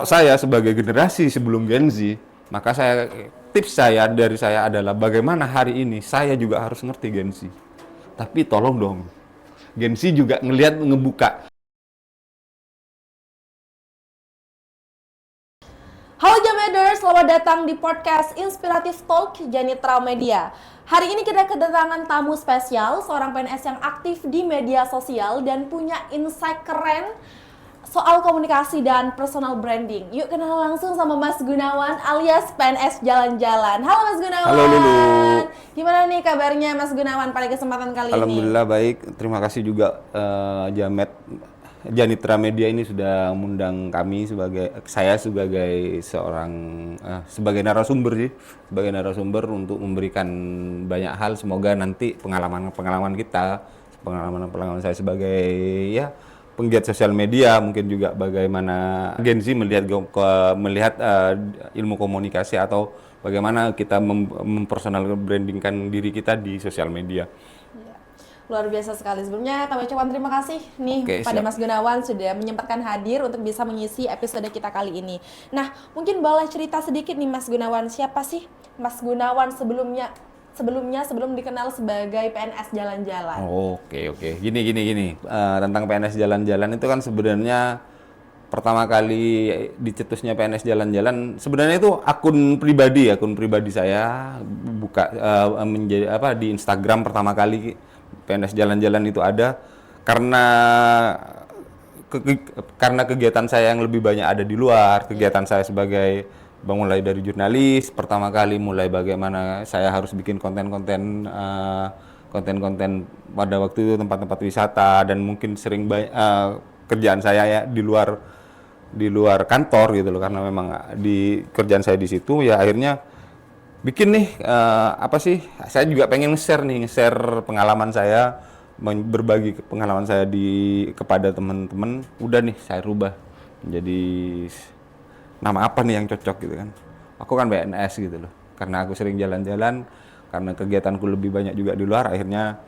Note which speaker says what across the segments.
Speaker 1: kalau saya sebagai generasi sebelum Gen Z, maka tips dari saya adalah bagaimana hari ini saya juga harus ngerti Gen Z. Tapi tolong dong, Gen Z juga ngebuka.
Speaker 2: Halo Jammeders, selamat datang di podcast Inspiratif Talk Janitra Media. Hari ini kita kedatangan tamu spesial, seorang PNS yang aktif di media sosial dan punya insight keren soal komunikasi dan personal branding. Yuk kenal langsung sama Mas Gunawan alias PNS Jalan-Jalan. Halo Mas Gunawan.
Speaker 1: Halo Lulu.
Speaker 2: Gimana nih kabarnya Mas Gunawan pada kesempatan kali ini?
Speaker 1: Alhamdulillah baik. Terima kasih juga Janitra Media ini sudah mengundang kami saya sebagai sebagai narasumber untuk memberikan banyak hal. Semoga nanti pengalaman saya sebagai penggiat sosial media, mungkin juga bagaimana Gen Z melihat ilmu komunikasi atau bagaimana kita mempersonal brandingkan diri kita di sosial media.
Speaker 2: Luar biasa sekali. Sebelumnya kami ucapkan terima kasih nih pada
Speaker 1: Siap.
Speaker 2: Mas Gunawan sudah menyempatkan hadir untuk bisa mengisi episode kita kali ini. Nah, mungkin boleh cerita sedikit nih Mas Gunawan, siapa sih Mas Gunawan sebelum dikenal sebagai PNS Jalan-Jalan?
Speaker 1: Oke. Gini. Tentang PNS Jalan-Jalan itu kan sebenarnya pertama kali dicetusnya PNS Jalan-Jalan sebenarnya itu akun pribadi saya buka di Instagram pertama kali PNS Jalan-Jalan itu ada karena kegiatan saya yang lebih banyak ada di luar, kegiatan saya sebagai mulai dari jurnalis, pertama kali mulai bagaimana saya harus bikin konten-konten pada waktu itu tempat-tempat wisata dan mungkin sering kerjaan saya di luar kantor gitu loh, karena memang di kerjaan saya di situ ya akhirnya bikin nih saya juga pengen nge-share pengalaman saya, berbagi pengalaman saya kepada teman-teman. Udah nih saya rubah menjadi nama apa nih yang cocok gitu kan. Aku kan PNS gitu loh. Karena aku sering jalan-jalan, karena kegiatanku lebih banyak juga di luar, akhirnya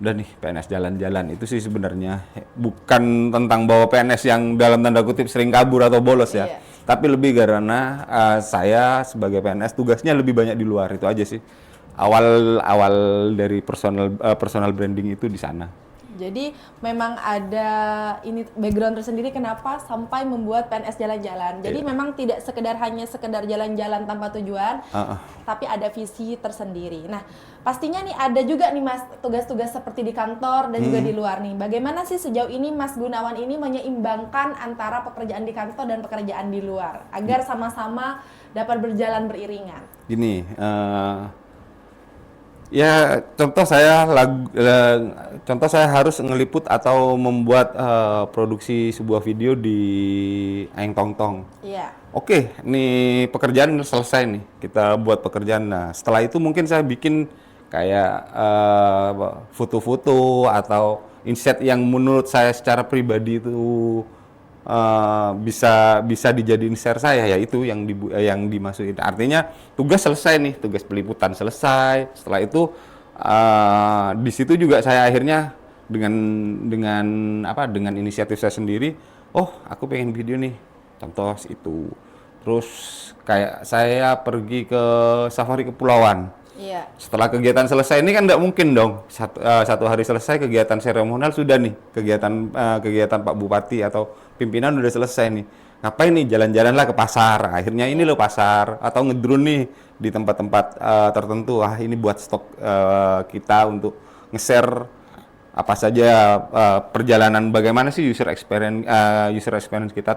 Speaker 1: udah nih PNS Jalan-Jalan. Itu sih sebenarnya bukan tentang bahwa PNS yang dalam tanda kutip sering kabur atau bolos ya.
Speaker 2: Iya.
Speaker 1: Tapi lebih karena saya sebagai PNS tugasnya lebih banyak di luar, itu aja sih. Awal dari personal branding itu di sana.
Speaker 2: Jadi memang ada ini background tersendiri kenapa sampai membuat PNS Jalan-Jalan. Jadi memang tidak sekedar jalan-jalan tanpa tujuan, tapi ada visi tersendiri. Nah, pastinya nih ada juga nih Mas tugas-tugas seperti di kantor dan juga di luar nih. Bagaimana sih sejauh ini Mas Gunawan ini menyeimbangkan antara pekerjaan di kantor dan pekerjaan di luar agar sama-sama dapat berjalan beriringan?
Speaker 1: Gini, ya contoh saya harus ngeliput atau membuat produksi sebuah video di Aeng Tong Tong.
Speaker 2: Iya.
Speaker 1: Oke, nih pekerjaan selesai nih. Kita buat pekerjaan. Nah, setelah itu mungkin saya bikin kayak foto-foto atau insight yang menurut saya secara pribadi itu bisa dijadiin share saya, yaitu yang dimasukin. Artinya tugas selesai nih, tugas peliputan selesai. Setelah itu di situ juga saya akhirnya dengan inisiatif saya sendiri, aku pengen video nih, contoh itu. Terus kayak saya pergi ke safari kepulauan.
Speaker 2: Iya.
Speaker 1: Setelah kegiatan selesai ini kan nggak mungkin dong satu hari selesai kegiatan seremonial sudah nih, kegiatan Pak Bupati atau pimpinan udah selesai nih, ngapain nih, jalan-jalanlah ke pasar. Akhirnya ini loh pasar, atau ngedrone nih di tempat-tempat tertentu. Ini buat stok kita untuk nge-share apa saja perjalanan, bagaimana sih user experience kita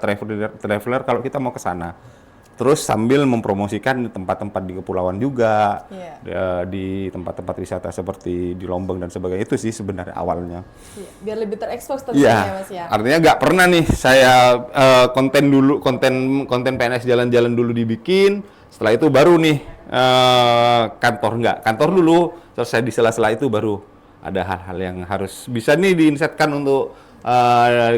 Speaker 1: traveler kalau kita mau ke sana. Terus sambil mempromosikan tempat-tempat di kepulauan juga, di tempat-tempat wisata seperti di Lombok dan sebagainya. Itu sih sebenarnya awalnya.
Speaker 2: Biar lebih terekspos tentunya Mas ya.
Speaker 1: Artinya nggak pernah nih saya konten PNS Jalan-Jalan dulu dibikin, setelah itu baru nih kantor dulu, selesai di sela-sela itu baru ada hal-hal yang harus bisa nih diinsetkan untuk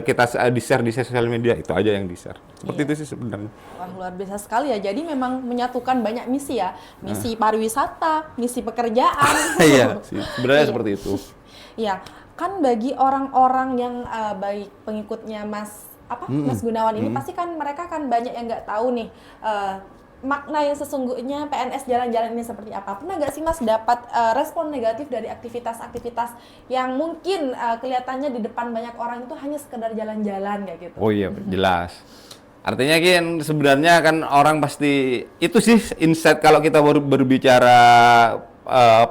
Speaker 1: kita di-share di sosial media. Itu aja yang di-share. Seperti itu sih sebenarnya.
Speaker 2: Wah, luar biasa sekali ya. Jadi memang menyatukan banyak misi ya. Misi pariwisata, misi pekerjaan.
Speaker 1: Iya, sebenarnya seperti itu.
Speaker 2: Iya, kan bagi orang-orang yang baik pengikutnya Mas Mas Gunawan ini pasti kan mereka kan banyak yang nggak tahu nih makna yang sesungguhnya PNS jalan-jalan ini seperti apa. Pernah nggak sih Mas dapat respon negatif dari aktivitas-aktivitas yang mungkin kelihatannya di depan banyak orang itu hanya sekedar jalan-jalan kayak gitu?
Speaker 1: Oh iya, jelas. Artinya kan sebenarnya kan orang pasti itu sih insight kalau kita berbicara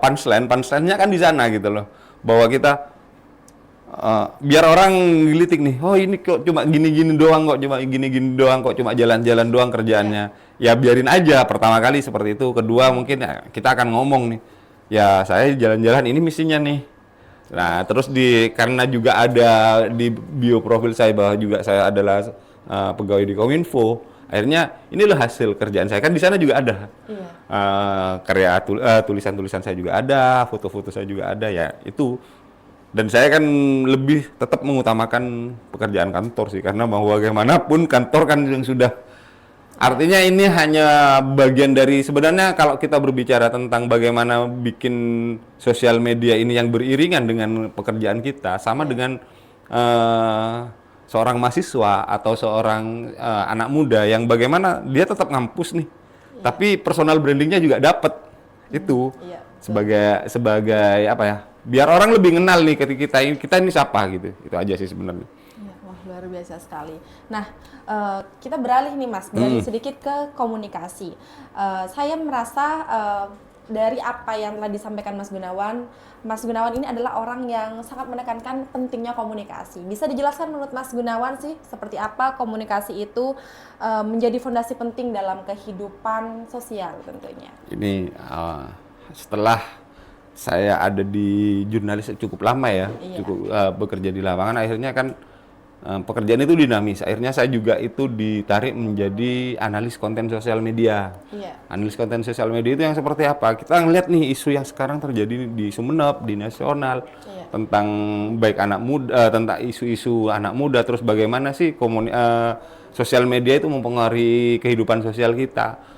Speaker 1: punchline-nya kan di sana gitu loh. Bahwa kita biar orang gelitik nih, oh ini kok cuma gini-gini doang kok, cuma jalan-jalan doang kerjaannya. Ya biarin aja, pertama kali seperti itu. Kedua mungkin ya, kita akan ngomong nih, ya saya jalan-jalan ini misinya nih. Nah terus karena juga ada di bio profil saya bahwa juga saya adalah pegawai di Kominfo, akhirnya inilah hasil kerjaan saya. Kan di sana juga ada tulisan-tulisan saya juga ada, foto-foto saya juga ada, ya itu. Dan saya kan lebih tetap mengutamakan pekerjaan kantor sih, karena mau bagaimanapun kantor kan yang sudah, artinya ini hanya bagian dari, sebenarnya kalau kita berbicara tentang bagaimana bikin sosial media ini yang beriringan dengan pekerjaan kita, sama dengan seorang mahasiswa atau seorang anak muda yang bagaimana dia tetap ngampus nih, tapi personal brandingnya juga dapat itu sebagai apa ya? Biar orang lebih kenal nih ketika kita ini siapa gitu. Itu aja sih sebenarnya.
Speaker 2: Ya, wah luar biasa sekali. Nah, kita beralih nih Mas, beralih sedikit ke komunikasi. Saya merasa dari apa yang telah disampaikan Mas Gunawan ini adalah orang yang sangat menekankan pentingnya komunikasi. Bisa dijelaskan menurut Mas Gunawan sih, seperti apa komunikasi itu menjadi fondasi penting dalam kehidupan sosial tentunya?
Speaker 1: Ini setelah saya ada di jurnalis cukup lama ya, cukup bekerja di lapangan, akhirnya kan pekerjaan itu dinamis. Akhirnya saya juga itu ditarik menjadi analis konten sosial media. Analis konten sosial media itu yang seperti apa? Kita ngeliat nih isu yang sekarang terjadi di Sumeneb, di nasional, tentang baik anak muda, tentang isu-isu anak muda, terus bagaimana sih sosial media itu mempengaruhi kehidupan sosial kita.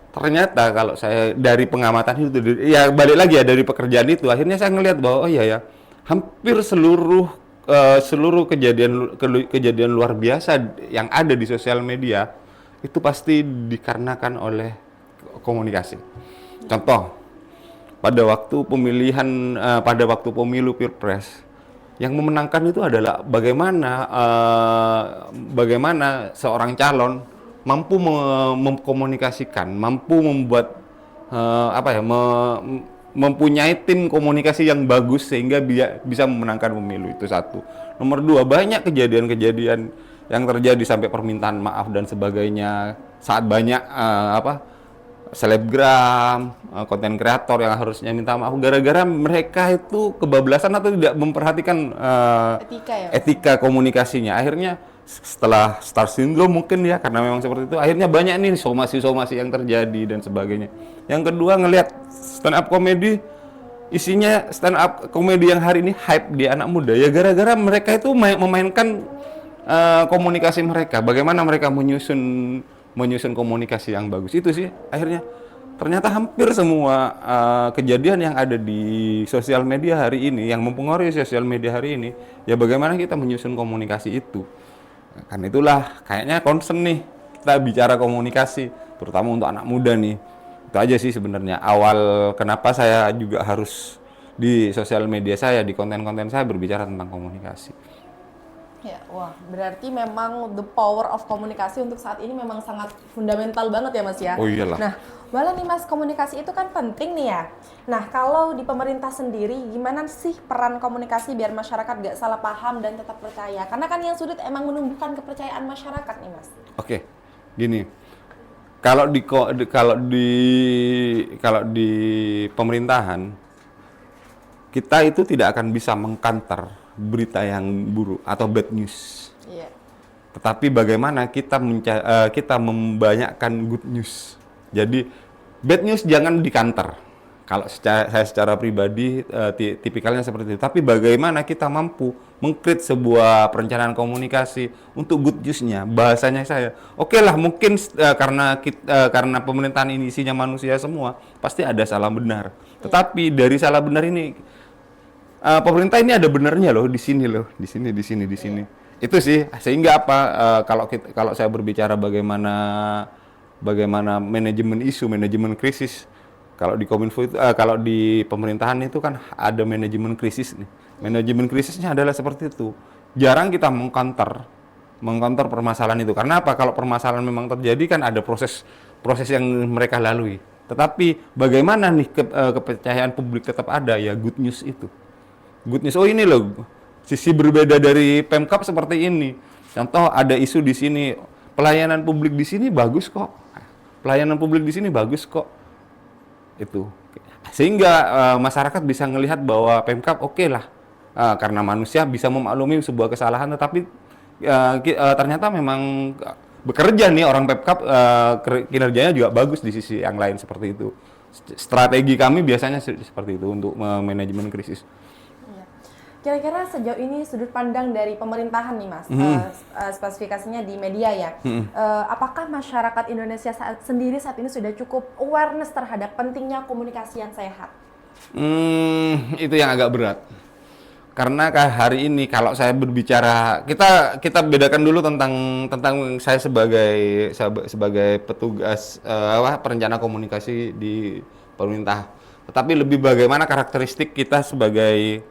Speaker 1: Ternyata kalau saya dari pengamatan itu, ya balik lagi ya dari pekerjaan itu, akhirnya saya ngelihat bahwa oh iya ya, hampir seluruh kejadian luar biasa yang ada di sosial media itu pasti dikarenakan oleh komunikasi. Contoh, pada waktu pemilu Pilpres, yang memenangkan itu adalah bagaimana seorang calon mampu mengkomunikasikan, mampu membuat mempunyai tim komunikasi yang bagus sehingga bisa memenangkan pemilu. Itu satu. Nomor dua, banyak kejadian-kejadian yang terjadi sampai permintaan maaf dan sebagainya saat banyak selebgram, konten kreator yang harusnya minta maaf gara-gara mereka itu kebablasan atau tidak memperhatikan etika komunikasinya. Akhirnya setelah star syndrome mungkin ya, karena memang seperti itu, akhirnya banyak nih somasi-somasi yang terjadi dan sebagainya. Yang kedua, ngelihat stand up komedi, isinya stand up komedi yang hari ini hype di anak muda ya gara-gara mereka itu memainkan komunikasi mereka, bagaimana mereka menyusun komunikasi yang bagus. Itu sih akhirnya ternyata hampir semua kejadian yang ada di sosial media hari ini, yang mempengaruhi sosial media hari ini, ya bagaimana kita menyusun komunikasi itu. Kan itulah kayaknya concern nih kita bicara komunikasi, terutama untuk anak muda nih. Itu aja sih sebenarnya awal kenapa saya juga harus di sosial media saya, di konten-konten saya berbicara tentang komunikasi.
Speaker 2: Ya, wah, berarti memang the power of komunikasi untuk saat ini memang sangat fundamental banget ya Mas ya.
Speaker 1: Oh iyalah.
Speaker 2: Nah, walau nih Mas, komunikasi itu kan penting nih ya. Nah, kalau di pemerintah sendiri, gimana sih peran komunikasi biar masyarakat gak salah paham dan tetap percaya? Karena kan yang sulit emang menumbuhkan kepercayaan masyarakat nih Mas.
Speaker 1: Oke, gini. Kalau di pemerintahan, kita itu tidak akan bisa mengkanter berita yang buruk atau bad news.
Speaker 2: Iya.
Speaker 1: Tetapi bagaimana kita membanyakkan good news. Jadi bad news jangan dikanter. Kalau saya secara pribadi tipikalnya seperti itu. Tapi bagaimana kita mampu meng-create sebuah perencanaan komunikasi untuk good news-nya. Bahasanya saya, oke lah mungkin karena pemerintahan ini isinya manusia semua, pasti ada salah benar. Tetapi dari salah benar ini pemerintah ini ada benernya loh, di sini. Itu sih sehingga apa kalau saya berbicara bagaimana manajemen isu, manajemen krisis. Kalau di Kominfo itu kalau di pemerintahan itu kan ada manajemen krisis nih. Manajemen krisisnya adalah seperti itu. Jarang kita mengcounter permasalahan itu. Karena apa? Kalau permasalahan memang terjadi kan ada proses yang mereka lalui. Tetapi bagaimana nih kepercayaan publik tetap ada ya good news itu. Good news, oh ini loh sisi berbeda dari Pemkab seperti ini. Contoh ada isu di sini, pelayanan publik di sini bagus kok. Pelayanan publik di sini bagus kok. Itu. Sehingga masyarakat bisa melihat bahwa Pemkab oke lah. Karena manusia bisa memaklumi sebuah kesalahan, tetapi ternyata memang bekerja nih orang Pemkab kinerjanya juga bagus di sisi yang lain seperti itu. Strategi kami biasanya seperti itu untuk manajemen krisis.
Speaker 2: Kira-kira sejauh ini sudut pandang dari pemerintahan nih Mas, spesifikasinya di media ya, apakah masyarakat Indonesia saat ini sudah cukup awareness terhadap pentingnya komunikasi yang sehat?
Speaker 1: Itu yang agak berat. Karena hari ini kalau saya berbicara, kita bedakan dulu tentang saya sebagai petugas perencana komunikasi di pemerintah. Tetapi lebih bagaimana karakteristik kita sebagai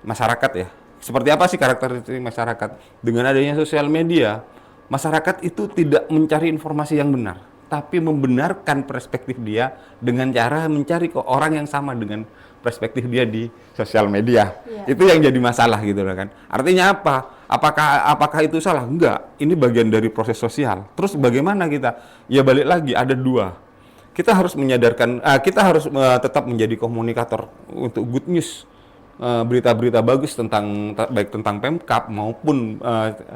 Speaker 1: masyarakat ya. Seperti apa sih karakteristik masyarakat? Dengan adanya sosial media, masyarakat itu tidak mencari informasi yang benar, tapi membenarkan perspektif dia dengan cara mencari ke orang yang sama dengan perspektif dia di sosial media. Yeah. Itu yang jadi masalah gitu kan. Artinya apa? Apakah itu salah? Enggak. Ini bagian dari proses sosial. Terus bagaimana kita? Ya balik lagi ada dua. Kita harus menyadarkan, kita harus tetap menjadi komunikator untuk good news. Berita-berita bagus baik tentang Pemkab maupun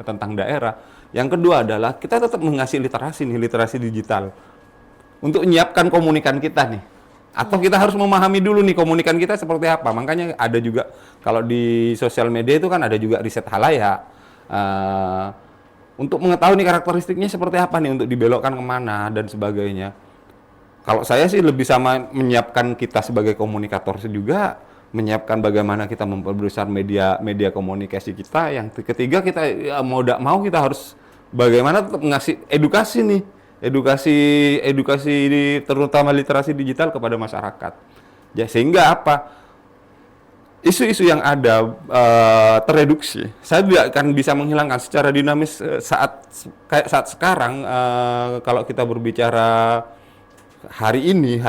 Speaker 1: tentang daerah. Yang kedua adalah kita tetap mengasih literasi digital untuk menyiapkan komunikan kita nih. Atau kita harus memahami dulu nih komunikan kita seperti apa. Makanya ada juga kalau di sosial media itu kan ada juga riset halayak untuk mengetahui nih karakteristiknya seperti apa nih untuk dibelokkan kemana dan sebagainya. Kalau saya sih lebih sama menyiapkan kita sebagai komunikator juga, menyiapkan bagaimana kita memperbesar media komunikasi kita. Yang ketiga kita mau tidak mau kita harus bagaimana tetap ngasih edukasi terutama literasi digital kepada masyarakat. Ya sehingga apa? Isu-isu yang ada tereduksi. Saya tidak akan bisa menghilangkan secara dinamis saat sekarang kalau kita berbicara hari ini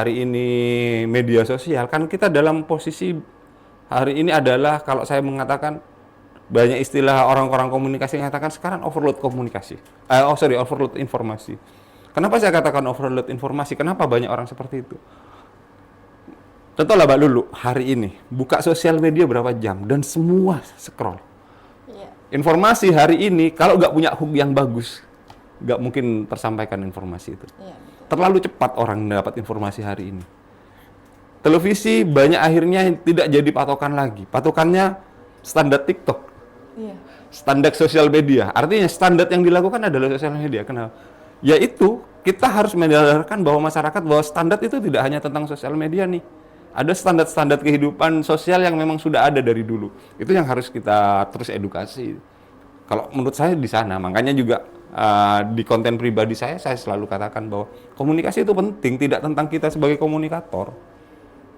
Speaker 1: media sosial kan kita dalam posisi hari ini adalah kalau saya mengatakan banyak istilah orang-orang komunikasi mengatakan sekarang overload komunikasi. Overload informasi. Kenapa saya katakan overload informasi? Kenapa banyak orang seperti itu? Contohlah Mbak Lulu, hari ini buka sosial media berapa jam dan semua scroll. Yeah. Informasi hari ini kalau nggak punya hook yang bagus, nggak mungkin tersampaikan informasi itu. Yeah. Terlalu cepat orang mendapat informasi hari ini. Televisi banyak akhirnya tidak jadi patokan lagi. Patokannya standar TikTok. Iya. Standar sosial media. Artinya standar yang dilakukan adalah sosial media. Kenapa? Yaitu kita harus menyadarkan bahwa masyarakat bahwa standar itu tidak hanya tentang sosial media nih. Ada standar-standar kehidupan sosial yang memang sudah ada dari dulu. Itu yang harus kita terus edukasi. Kalau menurut saya di sana, makanya juga di konten pribadi saya selalu katakan bahwa komunikasi itu penting, tidak tentang kita sebagai komunikator,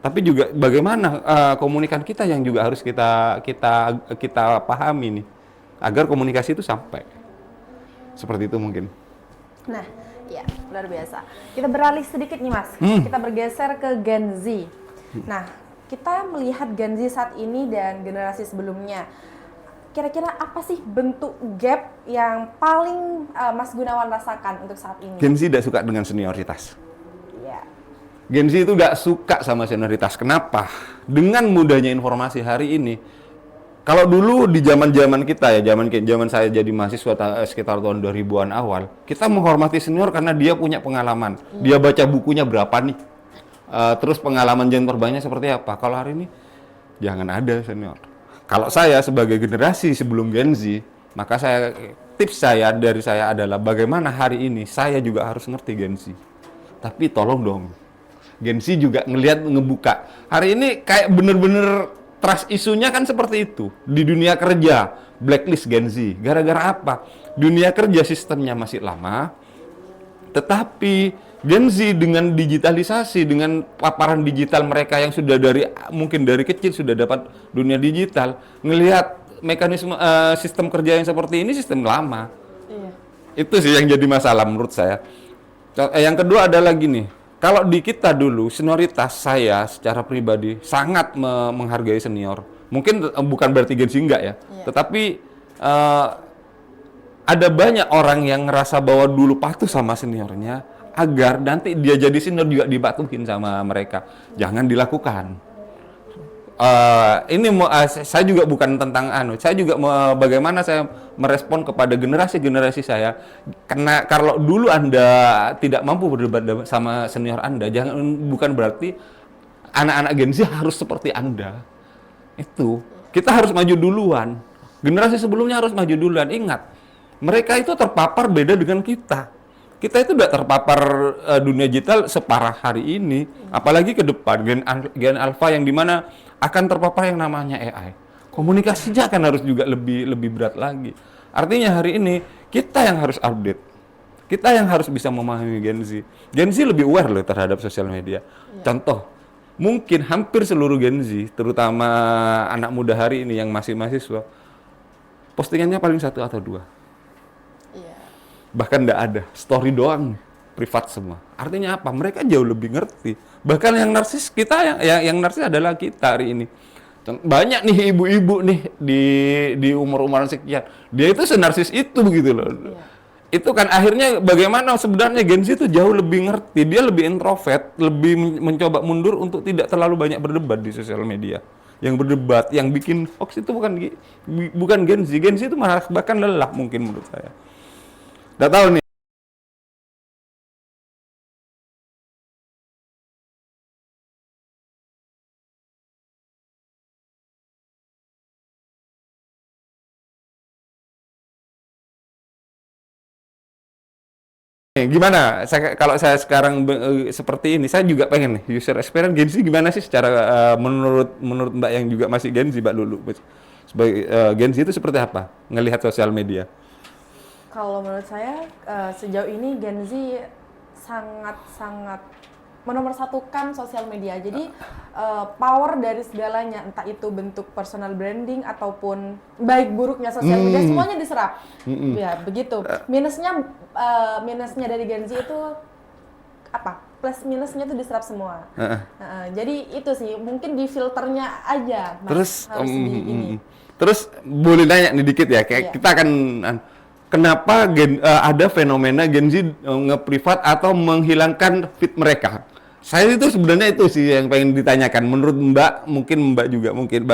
Speaker 1: tapi juga bagaimana komunikan kita yang juga harus kita pahami nih, agar komunikasi itu sampai. Seperti itu mungkin.
Speaker 2: Nah, ya luar biasa. Kita beralih sedikit nih Mas, kita bergeser ke Gen Z. Nah, kita melihat Gen Z saat ini dan generasi sebelumnya. Kira-kira apa sih bentuk gap yang paling Mas Gunawan rasakan untuk saat ini?
Speaker 1: Gen Z tidak suka dengan senioritas.
Speaker 2: Iya.
Speaker 1: Gen Z itu tidak suka sama senioritas. Kenapa? Dengan mudahnya informasi hari ini, kalau dulu di zaman kita ya, zaman saya jadi mahasiswa sekitar tahun 2000-an awal, kita menghormati senior karena dia punya pengalaman. Dia baca bukunya berapa nih? Terus pengalaman jam terbangnya seperti apa? Kalau hari ini, jangan ada senior. Kalau saya sebagai generasi sebelum Gen Z, maka tips dari saya adalah bagaimana hari ini saya juga harus ngerti Gen Z. Tapi tolong dong, Gen Z juga ngebuka. Hari ini kayak bener-bener trust isunya kan seperti itu. Di dunia kerja, blacklist Gen Z. Gara-gara apa? Dunia kerja sistemnya masih lama, tetapi Gen Z dengan digitalisasi, dengan paparan digital mereka yang sudah mungkin dari kecil sudah dapat dunia digital, ngelihat mekanisme sistem kerja yang seperti ini sistem lama.
Speaker 2: Iya.
Speaker 1: Itu sih yang jadi masalah menurut saya. Yang kedua adalah gini, kalau di kita dulu senioritas, saya secara pribadi sangat menghargai senior. Mungkin bukan berarti Gen Z enggak ya, tetapi ada banyak orang yang ngerasa bahwa dulu patuh sama seniornya, agar nanti dia jadi senior juga dipatuhin sama mereka. Jangan dilakukan. Saya juga bukan tentang saya juga bagaimana saya merespon kepada generasi saya. Karena kalau dulu Anda tidak mampu berdebat sama senior Anda, bukan berarti anak-anak Gen Z harus seperti Anda. Itu kita harus maju duluan. Generasi sebelumnya harus maju duluan. Ingat, mereka itu terpapar beda dengan kita. Kita itu tidak terpapar dunia digital separah hari ini, apalagi ke depan gen alpha yang dimana akan terpapar yang namanya AI. Komunikasinya akan harus juga lebih berat lagi. Artinya hari ini kita yang harus update, kita yang harus bisa memahami Gen Z. Gen Z lebih aware loh terhadap sosial media. Contoh, mungkin hampir seluruh Gen Z, terutama anak muda hari ini yang masih mahasiswa, postingannya paling 1 atau 2. Bahkan tidak ada, story doang, privat semua. Artinya apa? Mereka jauh lebih ngerti. Bahkan yang narsis kita, yang narsis adalah kita hari ini. Banyak nih ibu-ibu nih di umur-umuran sekian, dia itu senarsis itu begitu loh. Itu kan akhirnya bagaimana sebenarnya Gen Z itu jauh lebih ngerti, dia lebih introvert, lebih mencoba mundur untuk tidak terlalu banyak berdebat di sosial media. Yang berdebat, yang bikin hoax itu bukan Gen Z. Gen Z itu malah bahkan lelah mungkin menurut saya. Nggak tahu nih. Gimana? Kalau saya sekarang seperti ini, saya juga pengen nih user experience Gen Z gimana sih secara menurut Mbak yang juga masih Gen Z, Mbak Lulu. Sebagai Gen Z itu seperti apa? Ngelihat sosial media.
Speaker 2: Kalau menurut saya sejauh ini Gen Z sangat-sangat menomorsatukan sosial media. Jadi power dari segalanya, entah itu bentuk personal branding ataupun baik buruknya sosial media, semuanya diserap. Ya begitu. Minusnya dari Gen Z itu apa? Plus minusnya itu diserap semua. Jadi itu sih mungkin di filternya aja. Mas,
Speaker 1: Terus boleh nanya nih dikit ya, kayak kita akan kenapa ada fenomena Gen Z nge-privat atau menghilangkan feed mereka? Saya itu sebenarnya itu sih yang pengen ditanyakan. Menurut Mbak, mungkin Mbak juga, mungkin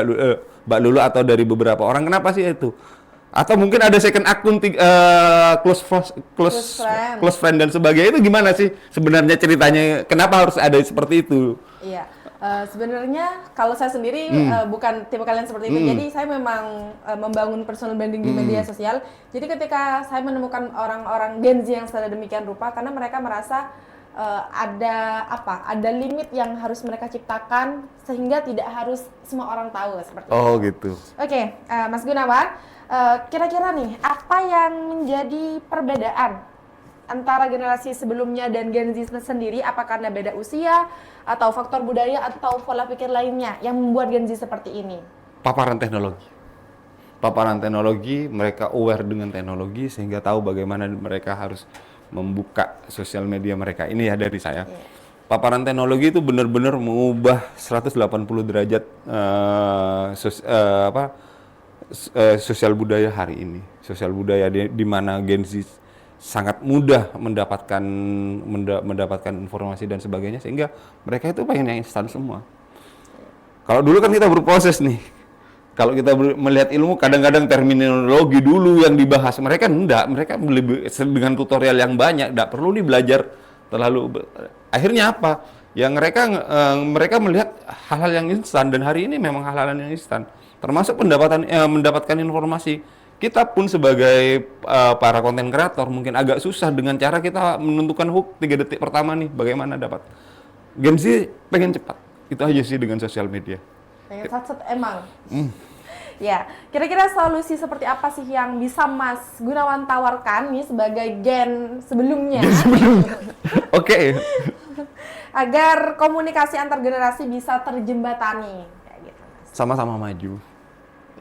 Speaker 1: Mbak Lulu atau dari beberapa orang, kenapa sih itu? Atau mungkin ada second akun close friend dan sebagainya, itu gimana sih sebenarnya ceritanya? Kenapa harus ada seperti itu?
Speaker 2: Iya. Sebenarnya kalau saya sendiri bukan tipe kalian seperti itu, jadi saya memang membangun personal branding di media sosial. Jadi ketika saya menemukan orang-orang Gen Z yang sedemikian rupa, karena mereka merasa ada limit yang harus mereka ciptakan sehingga tidak harus semua orang tahu seperti itu.
Speaker 1: Oh gitu.
Speaker 2: Oke, Mas Gunawan, kira-kira nih apa yang menjadi perbedaan antara generasi sebelumnya dan Gen Z sendiri? Apakah karena beda usia, atau faktor budaya, atau pola pikir lainnya yang membuat Gen Z seperti ini?
Speaker 1: Paparan teknologi, mereka aware dengan teknologi sehingga tahu bagaimana mereka harus membuka sosial media mereka. Ini ya dari saya. Paparan teknologi itu benar-benar mengubah 180 derajat sosial budaya hari ini. Sosial budaya di mana Gen Z sangat mudah mendapatkan informasi dan sebagainya, sehingga mereka itu pengen yang instan semua. Kalau dulu kan kita berproses nih. Kalau kita melihat ilmu, kadang-kadang terminologi dulu yang dibahas, mereka enggak, mereka dengan tutorial yang banyak, enggak perlu belajar terlalu. Akhirnya apa? Yang mereka melihat hal-hal yang instan, dan hari ini memang hal-hal yang instan, termasuk mendapatkan informasi. Kita pun sebagai para konten kreator mungkin agak susah dengan cara kita menentukan hook 3 detik pertama nih, bagaimana dapat. Gen Z pengen cepat, itu aja sih dengan sosial media.
Speaker 2: Pengen sat-sat emang. Ya, kira-kira solusi seperti apa sih yang bisa Mas Gunawan tawarkan nih sebagai gen sebelumnya?
Speaker 1: Oke.
Speaker 2: Agar komunikasi antar generasi bisa terjembatani kayak gitu, Mas.
Speaker 1: Sama-sama maju.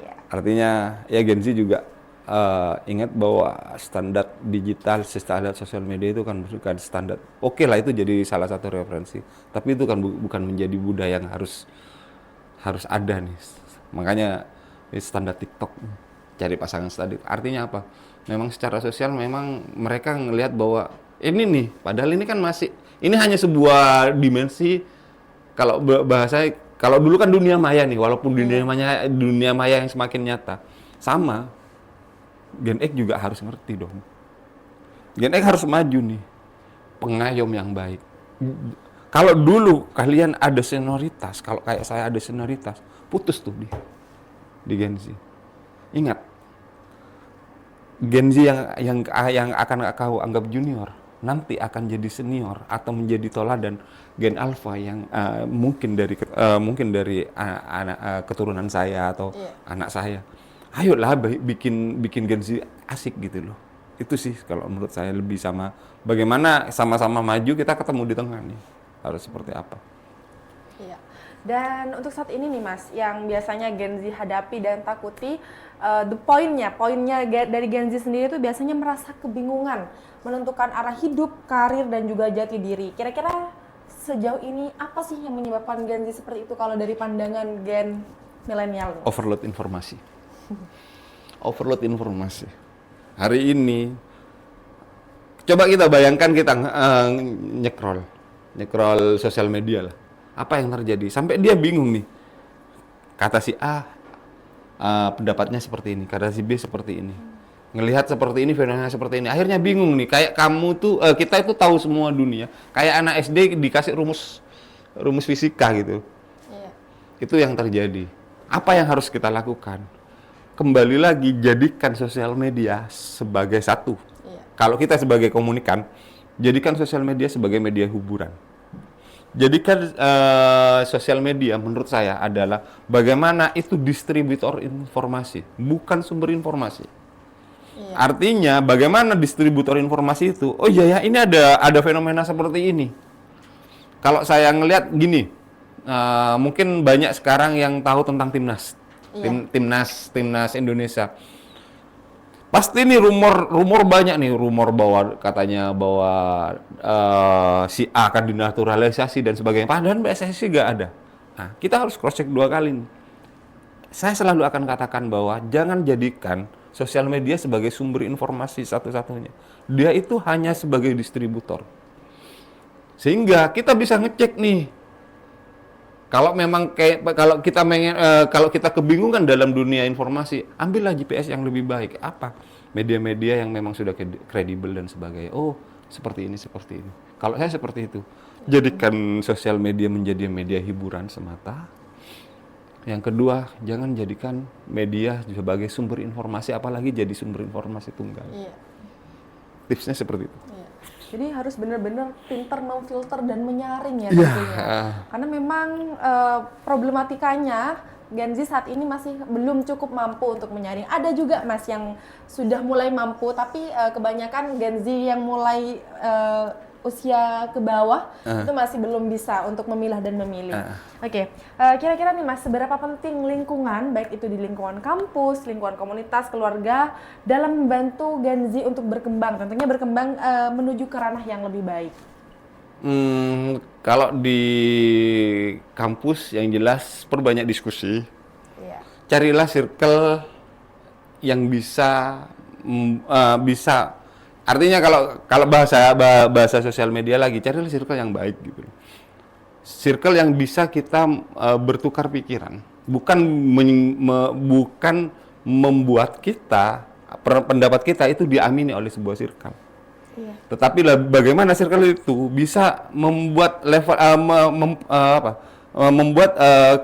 Speaker 2: Ya.
Speaker 1: Artinya ya Gen Z juga ingat bahwa standar digital, standar sosial media itu kan bukan standar. Oke lah, itu jadi salah satu referensi. Tapi itu kan bukan menjadi budaya yang harus ada nih. Makanya standar TikTok, cari pasangan standar. Artinya apa? Memang secara sosial memang mereka ngelihat bahwa ini nih, padahal ini kan ini hanya sebuah dimensi. Kalau bahasa, kalau dulu kan dunia maya nih, walaupun dunia maya yang semakin nyata, sama Gen X juga harus ngerti dong. Gen X harus maju nih, pengayom yang baik. Kalau dulu kalian ada senioritas, kalau kayak saya ada senioritas, putus tuh di Gen Z. Ingat, Gen Z yang akan kau anggap junior nanti akan jadi senior atau menjadi toladan Gen Alpha yang mungkin dari anak keturunan saya atau anak saya. Ayolah bikin Gen Z asik gitu loh. Itu sih kalau menurut saya lebih sama bagaimana sama-sama maju, kita ketemu di tengah nih. Harus seperti apa?
Speaker 2: Iya. Dan untuk saat ini nih Mas, yang biasanya Gen Z hadapi dan takuti, poinnya dari Gen Z sendiri itu biasanya merasa kebingungan menentukan arah hidup, karir, dan juga jati diri. Kira-kira sejauh ini apa sih yang menyebabkan Gen Z seperti itu kalau dari pandangan Gen milenial?
Speaker 1: Overload informasi. Overload informasi. Hari ini, coba kita bayangkan kita nyekrol sosial media lah. Apa yang terjadi? Sampai dia bingung nih. Kata si A, pendapatnya seperti ini. Kata si B seperti ini. Ngelihat seperti ini, fenomena seperti ini. Akhirnya bingung nih. Kayak kamu tuh, kita itu tahu semua dunia. Kayak anak SD dikasih rumus fisika gitu.
Speaker 2: Iya.
Speaker 1: Itu yang terjadi. Apa yang harus kita lakukan? Kembali lagi, jadikan sosial media sebagai satu.
Speaker 2: Iya.
Speaker 1: Kalau kita sebagai komunikan, jadikan sosial media sebagai media hiburan. Jadikan sosial media menurut saya adalah bagaimana itu distributor informasi, bukan sumber informasi.
Speaker 2: Iya.
Speaker 1: Artinya bagaimana distributor informasi itu, oh iya ya ini ada fenomena seperti ini. Kalau saya ngelihat gini, mungkin banyak sekarang yang tahu tentang timnas.
Speaker 2: Iya.
Speaker 1: Timnas Indonesia. Pasti nih rumor banyak nih, rumor bahwa katanya bahwa si A akan dinaturalisasi dan sebagainya. Padahal PSSI nggak ada. Nah, kita harus cross check 2 kali nih. Saya selalu akan katakan bahwa jangan jadikan sosial media sebagai sumber informasi satu-satunya. Dia itu hanya sebagai distributor. Sehingga kita bisa ngecek nih. Kalau memang kalau kita kebingungan dalam dunia informasi, ambillah GPS yang lebih baik. Apa? Media-media yang memang sudah kredibel dan sebagainya. Oh, seperti ini. Kalau saya seperti itu. Jadikan sosial media menjadi media hiburan semata. Yang kedua, jangan jadikan media sebagai sumber informasi, apalagi jadi sumber informasi tunggal.
Speaker 2: Iya.
Speaker 1: Tipsnya seperti itu.
Speaker 2: Iya. Jadi harus benar-benar pintar memfilter dan menyaring ya tentunya. Karena memang problematikanya Gen Z saat ini masih belum cukup mampu untuk menyaring. Ada juga Mas yang sudah mulai mampu, tapi kebanyakan Gen Z yang mulai usia ke bawah itu masih belum bisa untuk memilah dan memilih. Oke. Kira-kira nih Mas, seberapa penting lingkungan, baik itu di lingkungan kampus, lingkungan komunitas, keluarga, dalam membantu Gen Z untuk berkembang, tentunya berkembang menuju ke ranah yang lebih baik?
Speaker 1: Kalau di kampus yang jelas perbanyak diskusi.
Speaker 2: Iya.
Speaker 1: Carilah circle yang bisa artinya kalau bahasa sosial media lagi, carilah circle yang baik gitu. Circle yang bisa kita bertukar pikiran, bukan membuat pendapat kita itu diamini oleh sebuah circle.
Speaker 2: Iya.
Speaker 1: Tetapi bagaimana circle itu bisa membuat membuat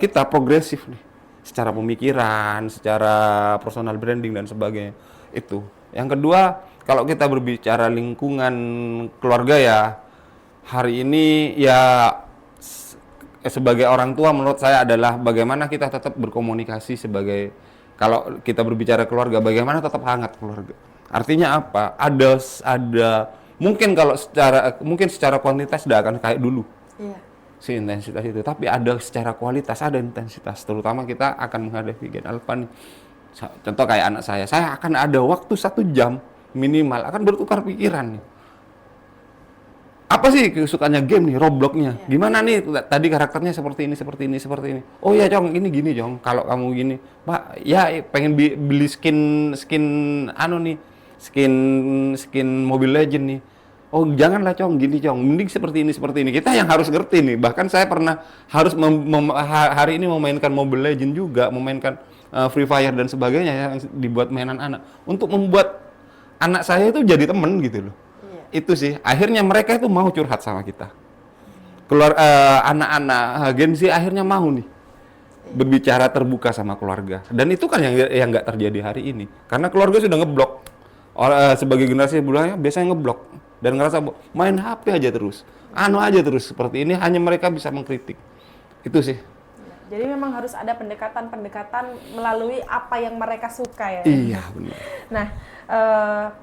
Speaker 1: kita progresif nih, secara pemikiran, secara personal branding dan sebagainya. Itu. Yang kedua, kalau kita berbicara lingkungan keluarga ya, hari ini ya sebagai orang tua menurut saya adalah bagaimana kita tetap berkomunikasi sebagai, kalau kita berbicara keluarga, bagaimana tetap hangat keluarga. Artinya apa? Ada mungkin kalau secara kuantitas tidak akan kayak dulu.
Speaker 2: Iya.
Speaker 1: Si intensitas itu, tapi ada secara kualitas, ada intensitas. Terutama kita akan menghadapi Gen Alpha nih. Contoh kayak anak saya akan ada waktu 1 jam minimal akan bertukar pikiran nih. Apa sih kesukaannya game nih, Robloxnya? Gimana nih tadi karakternya seperti ini, seperti ini, seperti ini. Oh ya Cong, ini gini Cong. Kalau kamu gini, Pak, ya pengen beli skin anu nih, skin Mobile Legend nih. Oh janganlah Cong, gini Cong. Mending seperti ini, seperti ini. Kita yang harus ngerti nih. Bahkan saya pernah harus hari ini memainkan Mobile Legend juga, memainkan Free Fire dan sebagainya yang dibuat mainan anak. Untuk membuat anak saya itu jadi temen gitu loh. Itu sih, akhirnya mereka itu mau curhat sama kita. Keluar anak-anak Gen Z akhirnya mau nih berbicara terbuka sama keluarga. Dan itu kan yang nggak terjadi hari ini. Karena keluarga sudah ngeblok. Sebagai generasi sebelumnya biasanya ngeblok dan ngerasa main HP aja terus, aja terus seperti ini, hanya mereka bisa mengkritik. Itu sih.
Speaker 2: Jadi memang harus ada pendekatan melalui apa yang mereka suka ya.
Speaker 1: Iya benar.
Speaker 2: Nah,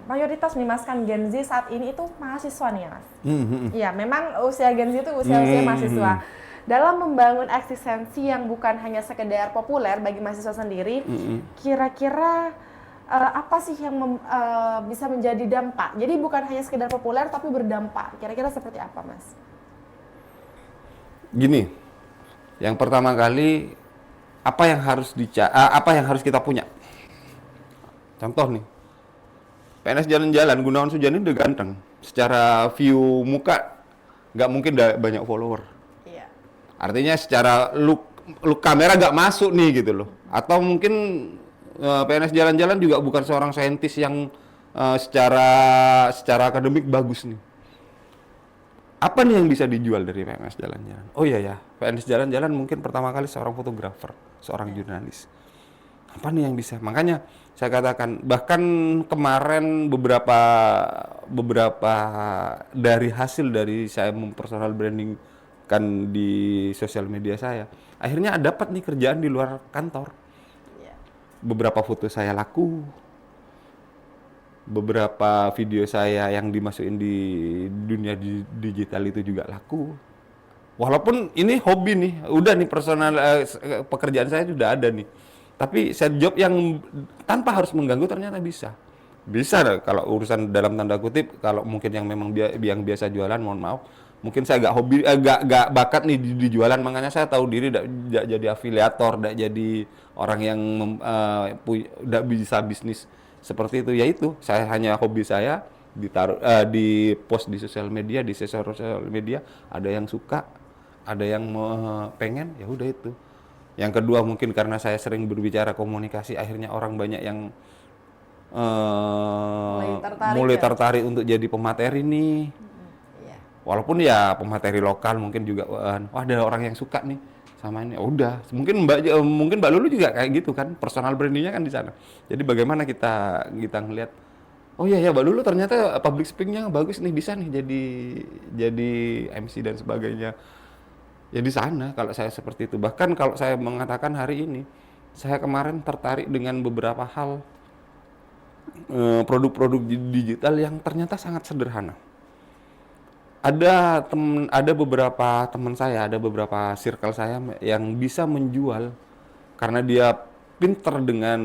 Speaker 2: mayoritas nih Mas kan Gen Z saat ini itu mahasiswa nih ya Mas. Iya, memang usia Gen Z itu usia mahasiswa. Dalam membangun eksistensi yang bukan hanya sekedar populer bagi mahasiswa sendiri, kira-kira apa sih yang bisa menjadi dampak? Jadi bukan hanya sekedar populer tapi berdampak. Kira-kira seperti apa Mas?
Speaker 1: Gini, yang pertama kali apa yang harus kita punya? Contoh nih, PNS jalan-jalan, Gunawan Sujani udah ganteng. Secara view muka nggak mungkin banyak follower.
Speaker 2: Iya.
Speaker 1: Artinya secara look kamera nggak masuk nih gitu loh. Atau mungkin PNS jalan-jalan juga bukan seorang saintis yang secara akademik bagus nih. Apa nih yang bisa dijual dari PNS jalan-jalan? Oh iya ya, PNS jalan-jalan mungkin pertama kali seorang fotografer, seorang jurnalis. Apa nih yang bisa? Makanya saya katakan, bahkan kemarin beberapa dari hasil dari saya mempersonal branding kan di sosial media saya, akhirnya dapat nih kerjaan di luar kantor. Beberapa foto saya laku, beberapa video saya yang dimasukin di dunia digital itu juga laku. Walaupun ini hobi nih, udah nih personal pekerjaan saya sudah ada nih. Tapi set job yang tanpa harus mengganggu ternyata bisa. Bisa kalau urusan dalam tanda kutip, kalau mungkin yang memang yang biasa jualan, mohon maaf. Mungkin saya nggak hobi, nggak bakat nih di jualan, makanya saya tahu diri nggak jadi afiliator, nggak jadi orang yang nggak bisa bisnis seperti itu. Ya itu, saya hanya hobi saya ditaruh di post di sosial media, di sosial media, ada yang suka, ada yang pengen, ya udah itu. Yang kedua mungkin karena saya sering berbicara komunikasi, akhirnya orang banyak yang mulai tertarik untuk jadi pemateri nih. Walaupun ya pemateri lokal mungkin juga, wah ada orang yang suka nih sama ini, udah. Mungkin Mbak Lulu juga kayak gitu kan, personal brandingnya kan di sana. Jadi bagaimana kita ngelihat, oh iya ya Mbak Lulu ternyata public speakingnya bagus nih, bisa nih jadi MC dan sebagainya. Ya di sana kalau saya seperti itu. Bahkan kalau saya mengatakan hari ini, saya kemarin tertarik dengan beberapa hal produk-produk digital yang ternyata sangat sederhana. Ada beberapa teman saya, ada beberapa circle saya yang bisa menjual karena dia pinter dengan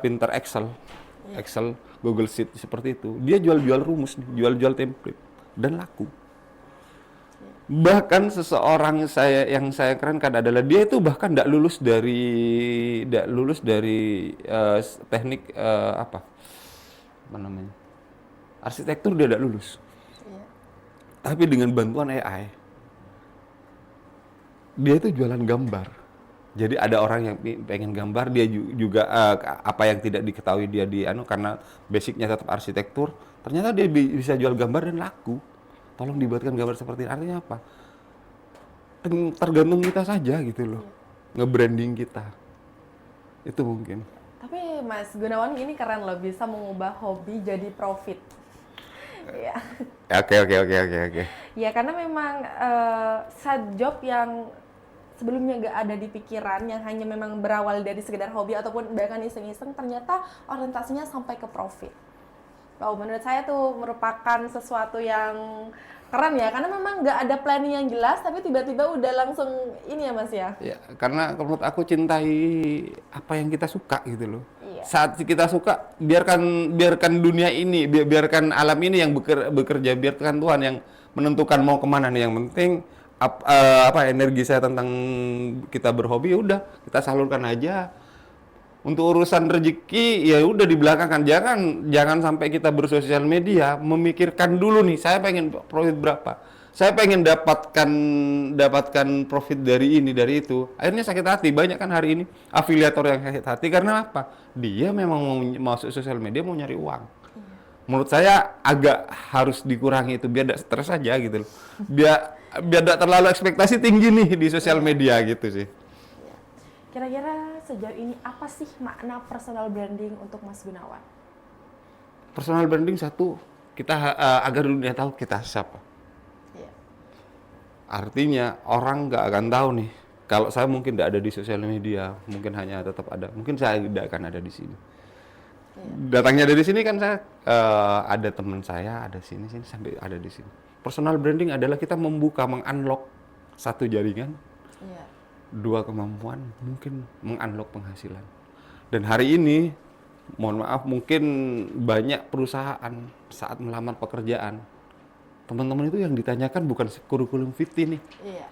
Speaker 1: pinter Excel, Google Sheet seperti itu. Dia jual-jual rumus, jual-jual template dan laku. Bahkan seseorang yang saya kerenkan adalah dia itu bahkan tidak lulus dari teknik apa namanya, arsitektur, dia tidak lulus. Tapi dengan bantuan AI, dia itu jualan gambar. Jadi ada orang yang pengen gambar, dia juga apa yang tidak diketahui dia karena basicnya tetap arsitektur, ternyata dia bisa jual gambar dan laku. Tolong dibuatkan gambar seperti ini. Artinya apa? Tergantung kita saja gitu loh, nge-branding kita. Itu mungkin.
Speaker 2: Tapi Mas Gunawan ini keren loh, bisa mengubah hobi jadi profit. Iya.
Speaker 1: Oke.
Speaker 2: Ya karena memang side job yang sebelumnya nggak ada di pikiran, yang hanya memang berawal dari sekedar hobi ataupun bahkan iseng-iseng, ternyata orientasinya sampai ke profit. Wow, menurut saya tuh merupakan sesuatu yang keren ya, karena memang nggak ada planning yang jelas, tapi tiba-tiba udah langsung ini ya Mas ya.
Speaker 1: Ya, karena menurut aku cintai apa yang kita suka gitu loh.
Speaker 2: Iya.
Speaker 1: Saat kita suka, biarkan dunia ini, biarkan alam ini yang bekerja, biarkan Tuhan yang menentukan mau kemana nih. Yang penting apa energi saya tentang kita berhobi, ya udah kita salurkan aja. Untuk urusan rezeki ya udah di belakangan, jangan sampai kita bersosial media memikirkan dulu nih saya pengen profit berapa, saya pengen dapatkan profit dari ini dari itu, akhirnya sakit hati. Banyak kan hari ini afiliator yang sakit hati karena apa, dia memang mau masuk sosial media mau nyari uang. Menurut saya agak harus dikurangi itu biar tidak stres aja gitu loh, biar tidak terlalu ekspektasi tinggi nih di sosial media gitu sih.
Speaker 2: Kira-kira sejauh ini apa sih makna personal branding untuk Mas Gunawan?
Speaker 1: Personal branding satu, kita agar dunia tahu kita siapa.
Speaker 2: Iya.
Speaker 1: Artinya orang nggak akan tahu nih, kalau saya mungkin tidak ada di sosial media, mungkin hanya tetap ada, mungkin saya tidak akan ada di sini. Iya. Datangnya dari sini kan saya ada teman saya, ada sini sampai ada di sini. Personal branding adalah kita mengunlock satu jaringan.
Speaker 2: Iya.
Speaker 1: Dua kemampuan, mungkin mengunlock penghasilan. Dan hari ini, mohon maaf, mungkin banyak perusahaan saat melamar pekerjaan, teman-teman itu yang ditanyakan bukan kurikulum Fitri nih.
Speaker 2: Iya.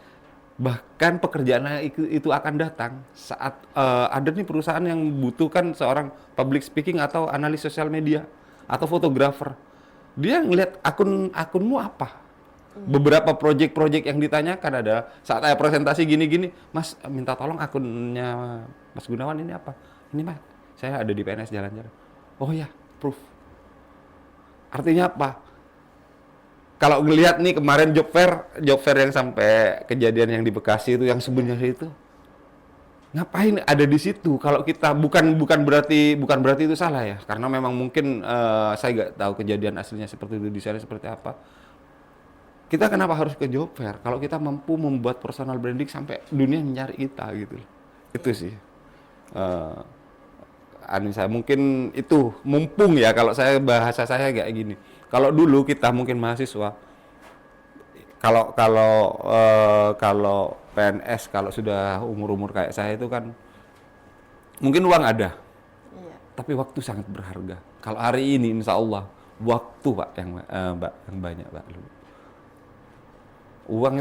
Speaker 1: Bahkan pekerjaan itu akan datang saat ada nih perusahaan yang membutuhkan seorang public speaking atau analis sosial media atau fotografer. Dia ngeliat akunmu apa. Beberapa project-project yang ditanyakan ada saat saya presentasi gini-gini, Mas minta tolong akunnya Mas Gunawan ini apa? Ini Mas, saya ada di PNS Jalan-Jalan. Oh ya, proof. Artinya apa? Kalau ngelihat nih kemarin job fair yang sampai kejadian yang di Bekasi itu yang sebenarnya itu ngapain ada di situ? Kalau kita bukan berarti itu salah ya, karena memang mungkin saya nggak tahu kejadian aslinya seperti itu di sana seperti apa. Kita kenapa harus ke job fair kalau kita mampu membuat personal branding sampai dunia mencari kita gitu. Itu sih. Saya mungkin itu mumpung ya, kalau saya bahasa saya kayak gini. Kalau dulu kita mungkin mahasiswa, kalau PNS kalau sudah umur kayak saya itu kan mungkin uang ada.
Speaker 2: Iya.
Speaker 1: Tapi waktu sangat berharga. Kalau hari ini insya Allah waktu Pak Mbak yang banyak Pak. Uang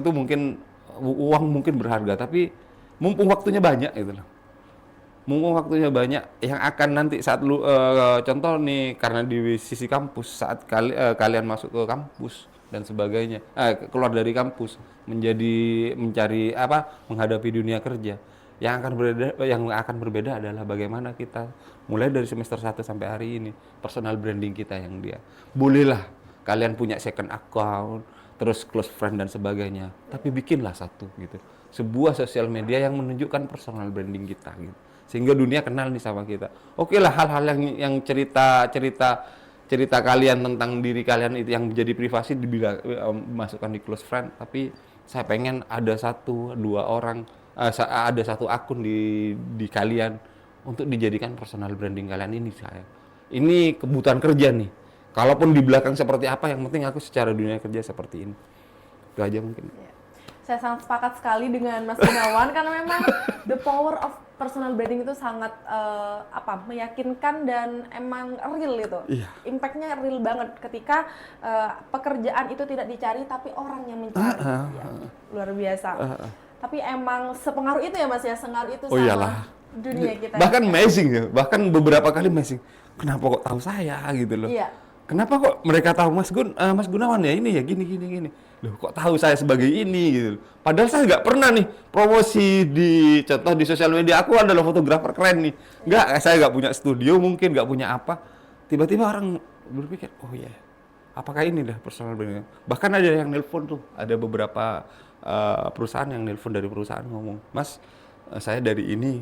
Speaker 1: mungkin berharga, tapi mumpung waktunya banyak gitu loh. Mumpung waktunya banyak, yang akan nanti saat contoh nih, karena di sisi kampus saat kalian masuk ke kampus dan sebagainya, keluar dari kampus menghadapi dunia kerja, yang akan berbeda adalah bagaimana kita mulai dari semester 1 sampai hari ini personal branding kita yang dia. Bolehlah kalian punya second account, terus close friend dan sebagainya, tapi bikinlah satu gitu, sebuah sosial media yang menunjukkan personal branding kita gitu, sehingga dunia kenal nih sama kita. Oke lah, hal-hal yang cerita kalian tentang diri kalian itu yang menjadi privasi masukkan di close friend, tapi saya pengen ada ada satu akun di kalian untuk dijadikan personal branding kalian ini. Ini kebutuhan kerja nih. Kalaupun di belakang seperti apa, yang penting aku secara dunia kerja seperti ini. Itu aja mungkin.
Speaker 2: Ya. Saya sangat sepakat sekali dengan Mas Gunawan karena memang the power of personal branding itu sangat meyakinkan dan emang real itu.
Speaker 1: Iya.
Speaker 2: Impact-nya real banget ketika pekerjaan itu tidak dicari tapi orang yang mencari. Ya, luar biasa. Tapi emang sepengaruh itu ya Mas ya, sengaruh itu sama
Speaker 1: iyalah.
Speaker 2: Dunia kita.
Speaker 1: Bahkan amazing ya, bahkan beberapa kali amazing. Kenapa kok tahu saya gitu loh?
Speaker 2: Iya.
Speaker 1: Kenapa kok mereka tahu Mas Gunawan ya ini ya gini. Loh kok tahu saya sebagai ini gitu. Padahal saya nggak pernah nih promosi di sosial media aku adalah fotografer keren nih. Saya nggak punya studio, mungkin nggak punya apa. Tiba-tiba orang berpikir, oh iya, apakah ini dah personal branding? Bahkan ada yang nelpon tuh, ada beberapa perusahaan yang nelpon dari perusahaan ngomong, Mas, saya dari ini,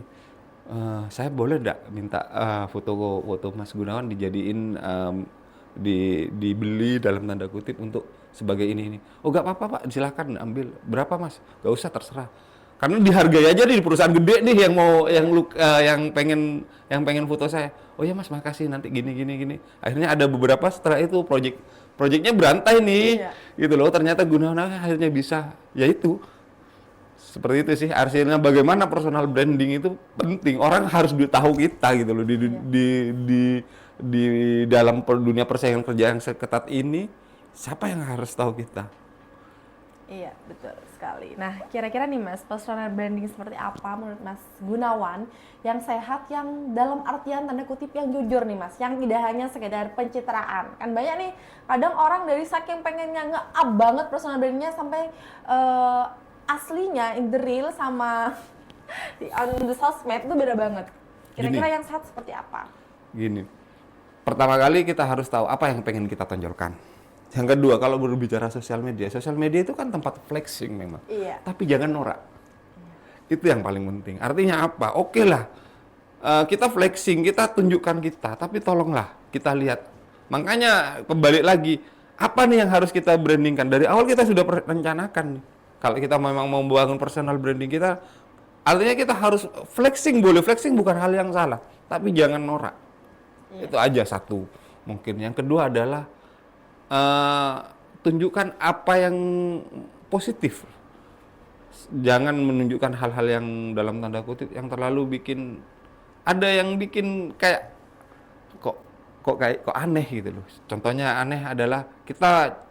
Speaker 1: saya boleh nggak minta foto Mas Gunawan dijadiin dibeli dalam tanda kutip untuk sebagai ini. Oh nggak apa-apa Pak, silakan ambil. Berapa Mas? Nggak usah, terserah. Karena dihargai aja di perusahaan gede nih yang mau yang pengen foto saya. Oh ya Mas, makasih, nanti gini. Akhirnya ada beberapa setelah itu proyeknya berantai nih.
Speaker 2: Iya.
Speaker 1: Gitu loh. Ternyata Gunawan akhirnya bisa. Ya itu. Seperti itu sih artinya bagaimana personal branding itu penting. Orang harus tahu kita gitu loh di dalam dunia persaingan kerja yang seketat ini, siapa yang harus tahu kita?
Speaker 2: Iya, betul sekali. Nah, kira-kira nih Mas, personal branding seperti apa menurut Mas Gunawan yang sehat, yang dalam artian tanda kutip yang jujur nih Mas, yang tidak hanya sekedar pencitraan. Kan banyak nih, kadang orang dari saking pengennya nge-up banget personal brandingnya sampai aslinya in the real sama on the sosmed itu beda banget. Kira-kira yang sehat seperti apa?
Speaker 1: Gini, pertama kali kita harus tahu apa yang pengen kita tonjolkan. Yang kedua, kalau berbicara sosial media itu kan tempat flexing memang.
Speaker 2: Iya.
Speaker 1: Tapi jangan norak. Itu yang paling penting. Artinya apa? Oke lah, kita flexing, kita tunjukkan kita, tapi tolonglah kita lihat. Makanya kembali lagi, apa nih yang harus kita brandingkan? Dari awal kita sudah rencanakan nih. Kalau kita memang mau membangun personal branding kita, artinya kita harus flexing, boleh flexing bukan hal yang salah, tapi jangan norak. Iya. Itu aja satu. Mungkin yang kedua adalah tunjukkan apa yang positif. Jangan menunjukkan hal-hal yang dalam tanda kutip yang terlalu bikin, ada yang bikin kayak kok aneh gitu loh. Contohnya aneh adalah kita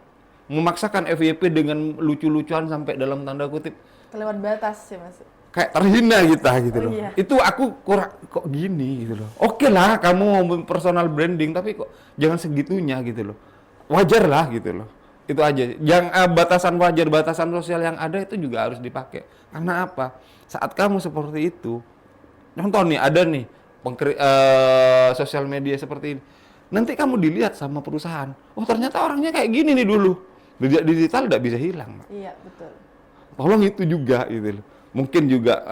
Speaker 1: memaksakan FYP dengan lucu-lucuan sampai dalam tanda kutip
Speaker 2: Kelewat batas sih Mas.
Speaker 1: kayak terhina kita gitu loh.
Speaker 2: Iya.
Speaker 1: Itu aku kurang kok gini gitu loh. Oke lah kamu mau personal branding tapi kok jangan segitunya gitu loh. Wajar lah gitu loh. Itu aja. Yang batasan wajar, batasan sosial yang ada itu juga harus dipakai. Karena apa? Saat kamu seperti itu, contoh nih ada nih sosial media seperti ini. Nanti kamu dilihat sama perusahaan. Oh ternyata orangnya kayak gini nih dulu. Digital tidak bisa hilang, Mbak.
Speaker 2: Iya, betul.
Speaker 1: Tolong itu juga gitu loh. Mungkin juga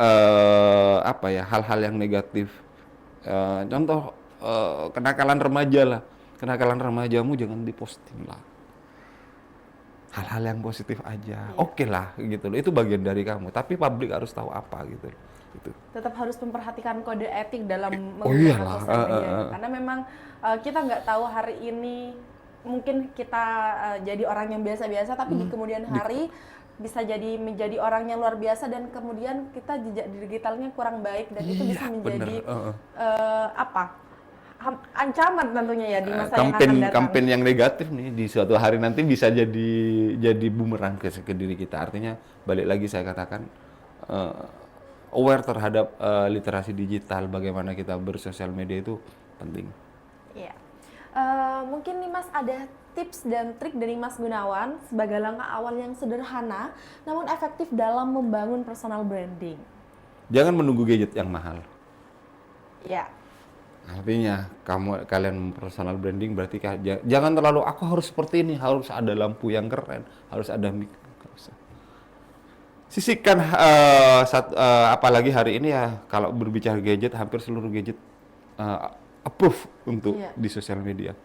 Speaker 1: hal-hal yang negatif. Contoh kenakalan remaja lah. Kenakalan remajamu jangan diposting lah. Hal-hal yang positif aja.
Speaker 2: Iya.
Speaker 1: Oke lah gitu loh. Itu bagian dari kamu, tapi publik harus tahu apa gitu loh. Gitu.
Speaker 2: Tetap harus memperhatikan kode etik dalam
Speaker 1: iyalah.
Speaker 2: menggunakan sosial media. Karena memang kita nggak tahu hari ini mungkin kita jadi orang yang biasa-biasa, tapi di kemudian hari bisa jadi menjadi orang yang luar biasa, dan kemudian kita jejak digitalnya kurang baik, dan itu bisa menjadi ancaman tentunya ya di masa yang akan datang.
Speaker 1: Campaign yang negatif nih di suatu hari nanti bisa jadi bumerang ke diri kita. Artinya balik lagi saya katakan aware terhadap literasi digital, bagaimana kita bersosial media itu penting.
Speaker 2: Iya. Mungkin nih Mas ada tips dan trik dari Mas Gunawan sebagai langkah awal yang sederhana namun efektif dalam membangun personal branding.
Speaker 1: Jangan menunggu gadget yang mahal.
Speaker 2: Ya.
Speaker 1: Artinya kalian personal branding berarti jangan terlalu aku harus seperti ini, harus ada lampu yang keren, harus ada mic. Sisihkan apalagi hari ini ya kalau berbicara gadget, hampir seluruh gadget approve untuk di sosial media.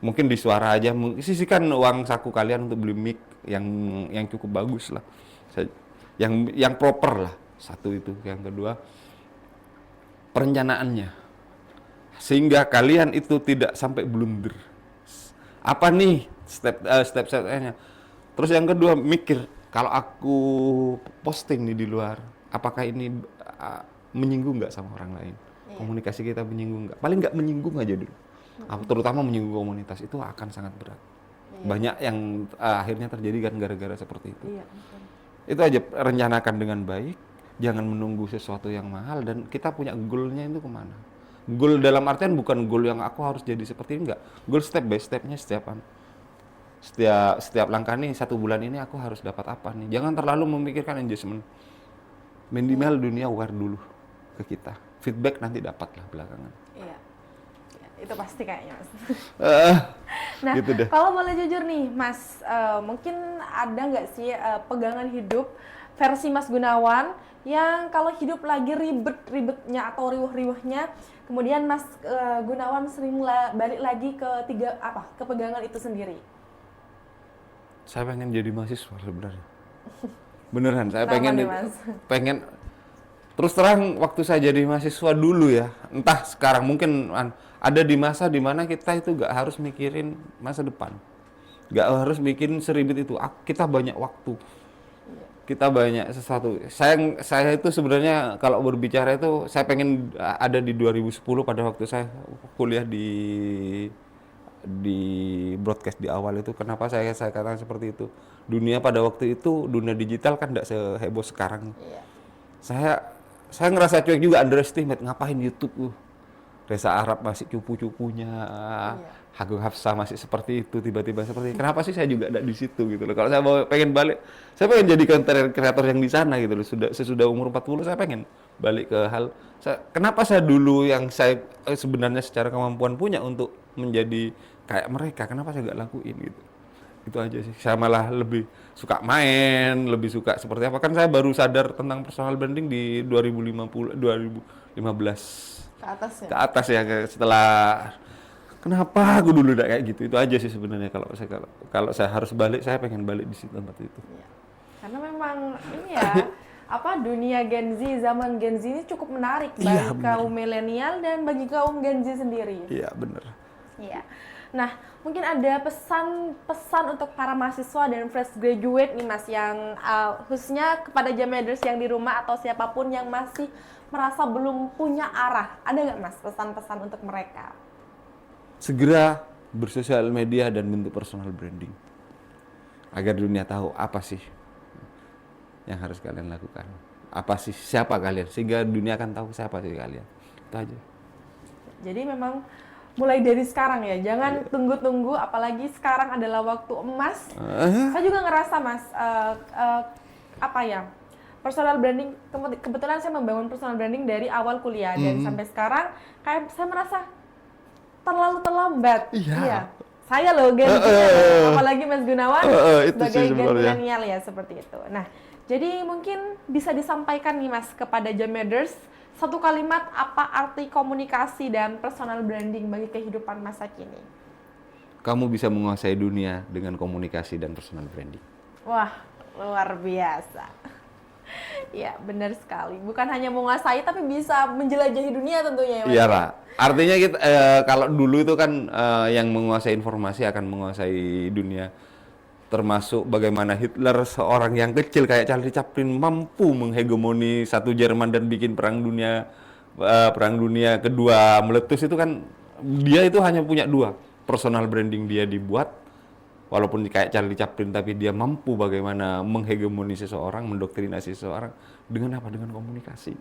Speaker 1: Mungkin di suara aja, sisihkan uang saku kalian untuk beli mic yang cukup bagus lah, yang proper lah. Satu itu. Yang kedua, perencanaannya, sehingga kalian itu tidak sampai blunder. Apa nih step-stepnya? Terus yang kedua, mikir kalau aku posting nih di luar, apakah ini menyinggung nggak sama orang lain? Komunikasi kita menyinggung nggak? Paling nggak menyinggung aja dulu. Terutama menyinggung komunitas itu akan sangat berat. Banyak yang akhirnya terjadi kan gara-gara seperti itu. Itu aja, rencanakan dengan baik, jangan menunggu sesuatu yang mahal, dan kita punya goal-nya itu kemana. Goal dalam artian bukan goal yang aku harus jadi seperti ini, enggak. Goal step by step-nya setiap langkah nih, 1 bulan ini aku harus dapat apa nih. Jangan terlalu memikirkan engagement. Minimal dunia aware dulu ke kita. Feedback nanti dapatlah belakangan.
Speaker 2: Iya. Itu pasti kayaknya Mas. Nah,
Speaker 1: gitu deh.
Speaker 2: Kalau boleh jujur nih Mas, mungkin ada nggak sih pegangan hidup versi Mas Gunawan yang kalau hidup lagi ribet-ribetnya atau riuh-riuhnya, kemudian Mas Gunawan sering balik lagi ke pegangan itu sendiri?
Speaker 1: Saya pengen jadi mahasiswa sebenarnya. Beneran, saya
Speaker 2: Kenapa
Speaker 1: pengen
Speaker 2: nih, Mas?
Speaker 1: pengen terus terang waktu saya jadi mahasiswa dulu ya, entah sekarang mungkin ada di masa dimana kita itu gak harus mikirin masa depan, gak harus mikirin seribet itu. Kita banyak waktu, kita banyak sesuatu. Saya itu sebenarnya kalau berbicara itu saya pengen ada di 2010 pada waktu saya kuliah di broadcast di awal itu. Kenapa saya katakan seperti itu? Dunia pada waktu itu, dunia digital kan tidak seheboh sekarang.
Speaker 2: Iya.
Speaker 1: Saya ngerasa cuek juga, underestimate ngapain YouTube. Reza Arab masih cupu-cupunya, Agung Hafsah masih seperti itu, tiba-tiba seperti kenapa sih saya juga ada di situ gitu loh. Kalau saya mau pengen balik, saya pengen jadi content creator yang di sana gitu loh. Sesudah umur 40 saya pengen balik ke kenapa saya dulu yang saya sebenarnya secara kemampuan punya untuk menjadi kayak mereka, kenapa saya nggak lakuin gitu. Itu aja sih. Saya malah lebih suka main, lebih suka seperti apa. Kan saya baru sadar tentang personal branding di 2015
Speaker 2: Ke atas ya?
Speaker 1: ke atas ya, setelah kenapa aku dulu udah kayak gitu. Itu aja sih sebenarnya. Kalau saya harus balik, saya pengen balik di situ, tempat itu.
Speaker 2: Iya. Karena memang ini ya, dunia Gen Z, zaman Gen Z ini cukup menarik bagi kaum milenial dan bagi kaum Gen Z sendiri.
Speaker 1: Iya, bener.
Speaker 2: Iya. Nah, mungkin ada pesan-pesan untuk para mahasiswa dan fresh graduate nih Mas, yang khususnya kepada Jammeders yang di rumah atau siapapun yang masih merasa belum punya arah. Ada nggak Mas pesan-pesan untuk mereka?
Speaker 1: Segera bersosial media dan bentuk personal branding. Agar dunia tahu apa sih yang harus kalian lakukan. Apa sih, siapa kalian, sehingga dunia akan tahu siapa sih kalian. Itu aja.
Speaker 2: Jadi memang mulai dari sekarang ya, jangan tunggu-tunggu, apalagi sekarang adalah waktu emas. Saya juga ngerasa Mas, personal branding, kebetulan saya membangun personal branding dari awal kuliah dan sampai sekarang kayak saya merasa terlalu terlambat. Iya. Saya loh Gen Z, apalagi Mas Gunawan sebagai Gen milenial ya seperti itu. Nah, jadi mungkin bisa disampaikan nih Mas kepada Jammeders satu kalimat, apa arti komunikasi dan personal branding bagi kehidupan masa kini?
Speaker 1: Kamu bisa menguasai dunia dengan komunikasi dan personal branding.
Speaker 2: Wah, luar biasa. Ya, benar sekali. Bukan hanya menguasai, tapi bisa menjelajahi dunia tentunya ya Mas.
Speaker 1: Iya Pak. Artinya kita kalau dulu itu kan yang menguasai informasi akan menguasai dunia. Termasuk bagaimana Hitler, seorang yang kecil kayak Charlie Chaplin, mampu menghegemoni satu Jerman dan bikin perang dunia kedua meletus. Itu kan dia itu hanya punya dua, personal branding dia dibuat walaupun kayak Charlie Chaplin, tapi dia mampu bagaimana menghegemoni seseorang, mendoktrinasi seseorang dengan apa? Dengan komunikasi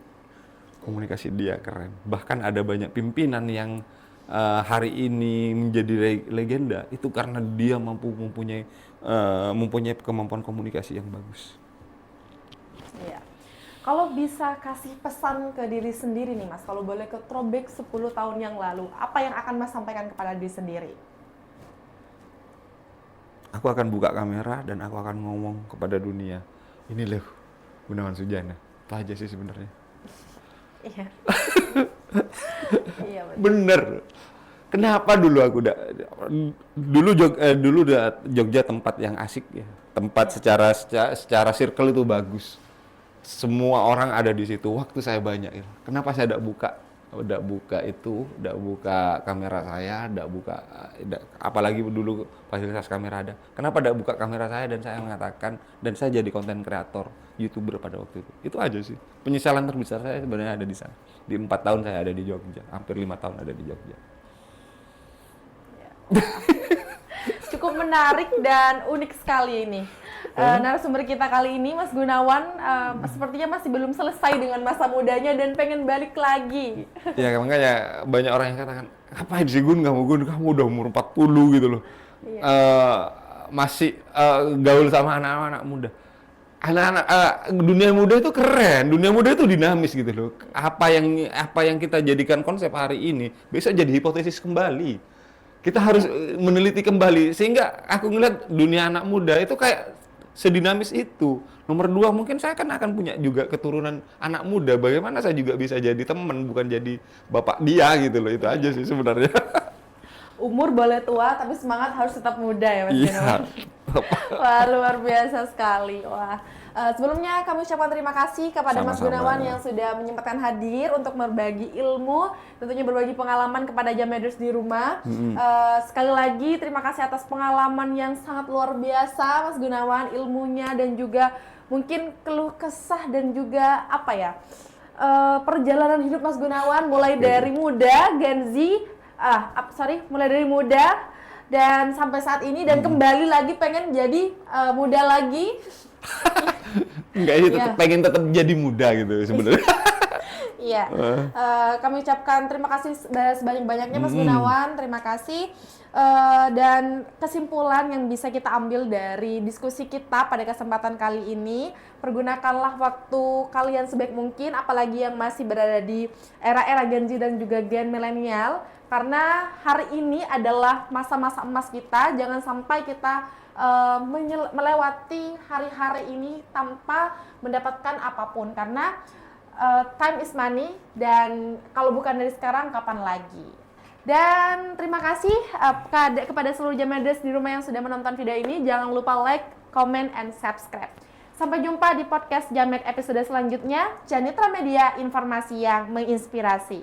Speaker 1: dia keren. Bahkan ada banyak pimpinan yang hari ini menjadi legenda itu karena dia mempunyai kemampuan komunikasi yang bagus.
Speaker 2: Iya. Kalau bisa kasih pesan ke diri sendiri nih Mas, kalau boleh ke throwback 10 tahun yang lalu, apa yang akan Mas sampaikan kepada diri sendiri?
Speaker 1: Aku akan buka kamera dan aku akan ngomong kepada dunia, ini loh Gunawan Sujana. Itu aja sih sebenarnya.
Speaker 2: Iya. Iya
Speaker 1: bener. Kenapa dulu aku dulu Jogja tempat yang asik ya. Tempat secara circle itu bagus. Semua orang ada di situ. Waktu saya banyak ya. Kenapa saya tidak buka kamera saya, apalagi dulu fasilitas kamera ada. Kenapa tidak buka kamera saya dan saya mengatakan dan saya jadi konten kreator, YouTuber pada waktu itu. Itu aja sih. Penyesalan terbesar saya sebenarnya ada di sana. Di 4 tahun saya ada di Jogja, hampir 5 tahun ada di Jogja.
Speaker 2: Cukup menarik dan unik sekali ini. Narasumber kita kali ini Mas Gunawan sepertinya masih belum selesai dengan masa mudanya dan pengen balik lagi.
Speaker 1: Ya makanya banyak orang yang katakan, ngapain sih Gun, kamu udah umur 40 gitu loh. Iya. Masih gaul sama anak-anak muda. Dunia muda itu keren, dunia muda itu dinamis gitu loh. Apa yang kita jadikan konsep hari ini, besok jadi hipotesis kembali. Kita harus meneliti kembali, sehingga aku ngeliat dunia anak muda itu kayak sedinamis itu. Nomor 2, mungkin saya kan akan punya juga keturunan anak muda. Bagaimana saya juga bisa jadi teman, bukan jadi bapak dia gitu loh. Itu aja sih sebenarnya.
Speaker 2: Umur boleh tua, tapi semangat harus tetap muda ya Mas.
Speaker 1: Iya.
Speaker 2: Wah, luar biasa sekali. Wah. Sebelumnya kami ucapkan terima kasih kepada Mas
Speaker 1: Sama-sama.
Speaker 2: Gunawan yang sudah menyempatkan hadir untuk berbagi ilmu, tentunya berbagi pengalaman kepada Jammeders di rumah. Sekali lagi terima kasih atas pengalaman yang sangat luar biasa Mas Gunawan, ilmunya dan juga mungkin keluh kesah dan juga apa ya, perjalanan hidup Mas Gunawan mulai dari muda, Gen Z, mulai dari muda dan sampai saat ini dan kembali lagi pengen jadi muda lagi.
Speaker 1: Enggak sih, tetap jadi muda gitu sebenarnya.
Speaker 2: Iya, kami ucapkan terima kasih sebanyak-banyaknya Mas Gunawan, terima kasih. Dan kesimpulan yang bisa kita ambil dari diskusi kita pada kesempatan kali ini, pergunakanlah waktu kalian sebaik mungkin, apalagi yang masih berada di era-era Gen Z dan juga Gen milenial, karena hari ini adalah masa-masa emas kita. Jangan sampai kita melewati hari-hari ini tanpa mendapatkan apapun, karena time is money, dan kalau bukan dari sekarang kapan lagi. Dan terima kasih kepada seluruh Jammeders di rumah yang sudah menonton video ini. Jangan lupa like, comment, and subscribe. Sampai jumpa di podcast Jammed episode selanjutnya. Janitra Media, informasi yang menginspirasi.